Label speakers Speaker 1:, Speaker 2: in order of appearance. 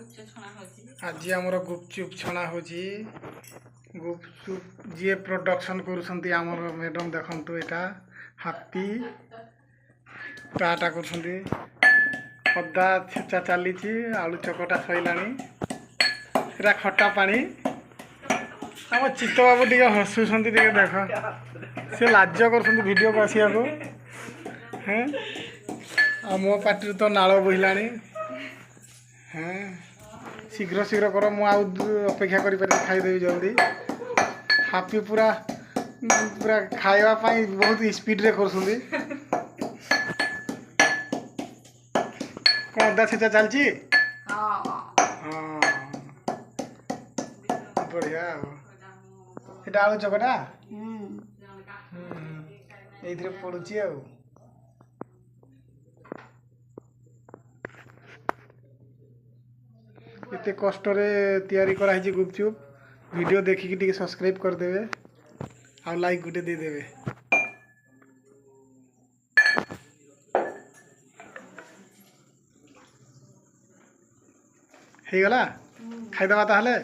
Speaker 1: आज आमर गुपचुप छणा हो गुपचुप जी प्रोडक्शन कर मैडम देखु यहाँ हापी टाटा कर अदा छेचा चली आलू चकटा सैला खटा पानी आम चित्त बाबू टे हसुं देख से लाज कर वीडियो को आसिया को हाँ मो पार्टी तो नाल बोहिला हाँ शीघ्र शीघ्र कर मु अपेक्षा कर खाईदेवी जल्दी हापी पूरा पूरा खावाई बहुत स्पीड रे कर कौन अदा छेचा चलची हाँ बढ़िया ये आलू चकटा ये पड़ुची आ एते कष्ट तैयारी कराई गुपचुप वीडियो देखिकी टी सब्सक्राइब करदेवे आ लाइक गुटे देदेवे हो गला खाईदबा ताहले